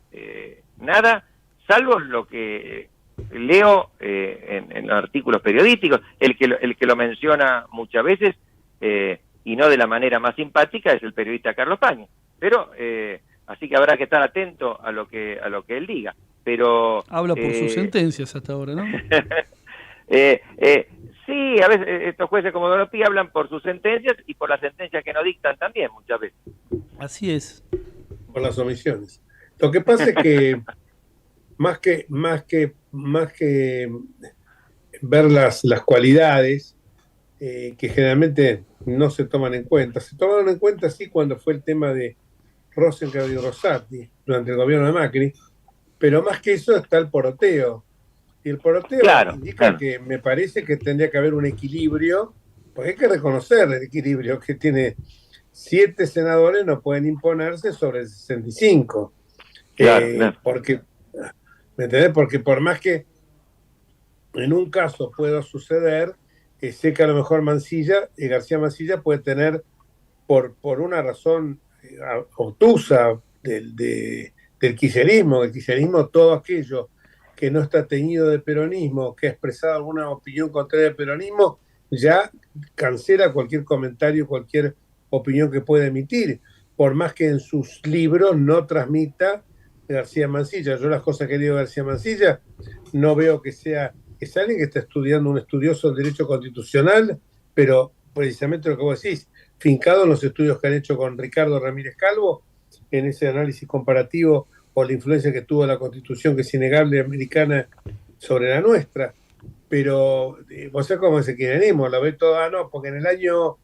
nada, salvo lo que leo en artículos periodísticos. El que lo menciona muchas veces, y no de la manera más simpática, es el periodista Carlos Pañi. Pero así que habrá que estar atento a lo que él diga. Pero habla por sus sentencias hasta ahora, ¿no? Sí, a veces estos jueces como Donopí hablan por sus sentencias y por las sentencias que no dictan también muchas veces. Así es. Por las omisiones. Lo que pasa es que más que ver las cualidades que generalmente no se toman en cuenta. Se tomaron en cuenta sí cuando fue el tema de Rosenkrantz y Rosati durante el gobierno de Macri, pero más que eso está el poroteo. Y el poroteo indica que me parece que tendría que haber un equilibrio, porque hay que reconocer el equilibrio que tiene 7 senadores, no pueden imponerse sobre el 65. Porque, ¿me entendés? Porque por más que en un caso pueda suceder, sé que a lo mejor García Mansilla puede tener, por una razón obtusa del kirchnerismo. El kirchnerismo, todo aquello que no está teñido de peronismo, que ha expresado alguna opinión contraria al peronismo, ya cancela cualquier comentario, cualquier opinión que pueda emitir, por más que en sus libros no transmita García Mansilla. Yo las cosas que digo García Mansilla no veo que sea, es alguien que está estudiando, un estudioso del derecho constitucional, pero precisamente lo que vos decís, fincado en los estudios que han hecho con Ricardo Ramírez Calvo, en ese análisis comparativo o la influencia que tuvo la Constitución, que es innegable, americana, sobre la nuestra. Pero vos sabés cómo es el kirchnerismo, lo ve todo, no, porque en el año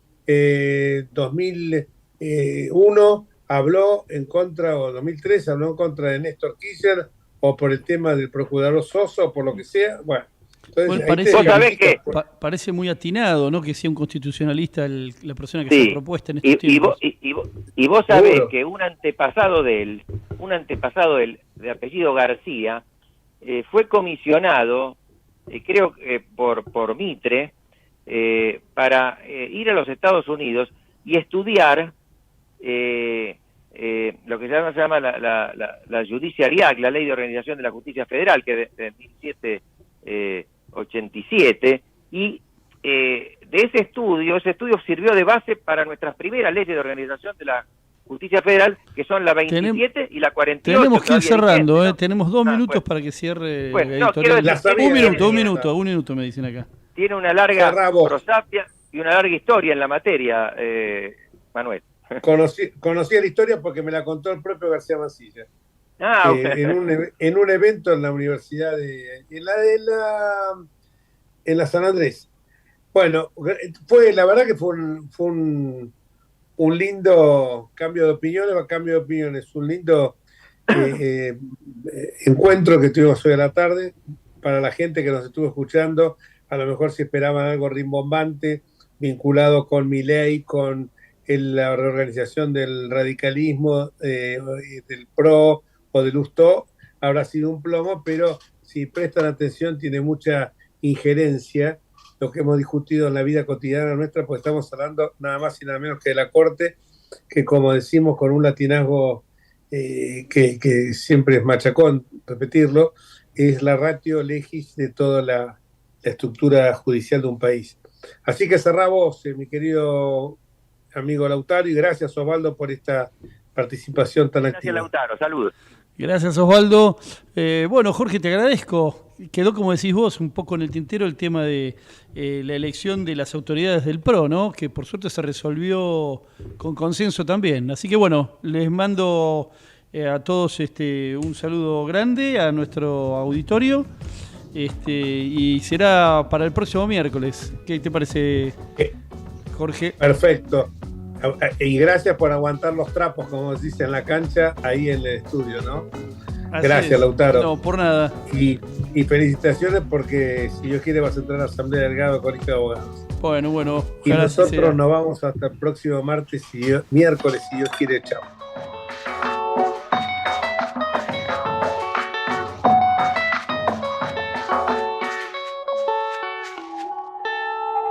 2001 habló en contra, o 2003 habló en contra de Néstor Kirchner, o por el tema del procurador Sosa, o por lo que sea. Bueno, entonces, parece muy atinado, ¿no? Que sea un constitucionalista la persona que se ha propuesta en estos tiempos. Y vos sabés que un antepasado de él, de apellido García, fue comisionado, creo que por Mitre, para ir a los Estados Unidos y estudiar lo que se llama la Judiciary Act, la Ley de Organización de la Justicia Federal, que es de 1787, y de ese estudio sirvió de base para nuestras primeras leyes de organización de la Justicia Federal, que son la 27 y la 48. Tenemos que ir cerrando, ¿no? Tenemos 2 minutos para que cierre editorial. Un minuto me dicen acá. Tiene una larga prosapia y una larga historia en la materia, Manuel. Conocí la historia porque me la contó el propio García Mansilla. En un evento en la universidad en la San Andrés. Bueno, la verdad que fue un lindo cambio de opiniones, un lindo encuentro que tuvimos hoy a la tarde. Para la gente que nos estuvo escuchando, a lo mejor se esperaban algo rimbombante vinculado con Milei, con la reorganización del radicalismo, del PRO o del Lustó, habrá sido un plomo, pero si prestan atención tiene mucha injerencia lo que hemos discutido en la vida cotidiana nuestra, pues estamos hablando nada más y nada menos que de la Corte, que como decimos con un latinazgo que siempre es machacón repetirlo, es la ratio legis de toda la estructura judicial de un país. Así que cerramos, mi querido amigo Lautaro, y gracias, Osvaldo, por esta participación tan activa. Gracias, Lautaro, saludos. Gracias, Osvaldo. Bueno, Jorge, te agradezco. Quedó, como decís vos, un poco en el tintero el tema de la elección de las autoridades del PRO, ¿no? Que por suerte se resolvió con consenso también. Así que bueno, les mando a todos un saludo grande a nuestro auditorio. Y será para el próximo miércoles. ¿Qué te parece, Jorge? Perfecto. Y gracias por aguantar los trapos, como se dice en la cancha, ahí en el estudio, ¿no? Así gracias, es. Lautaro. No, por nada. Y felicitaciones porque, si Dios quiere, vas a entrar a la Asamblea Delegada del Colegio de Abogados. Bueno. Y nosotros nos vamos hasta el próximo miércoles, si Dios quiere. Chao.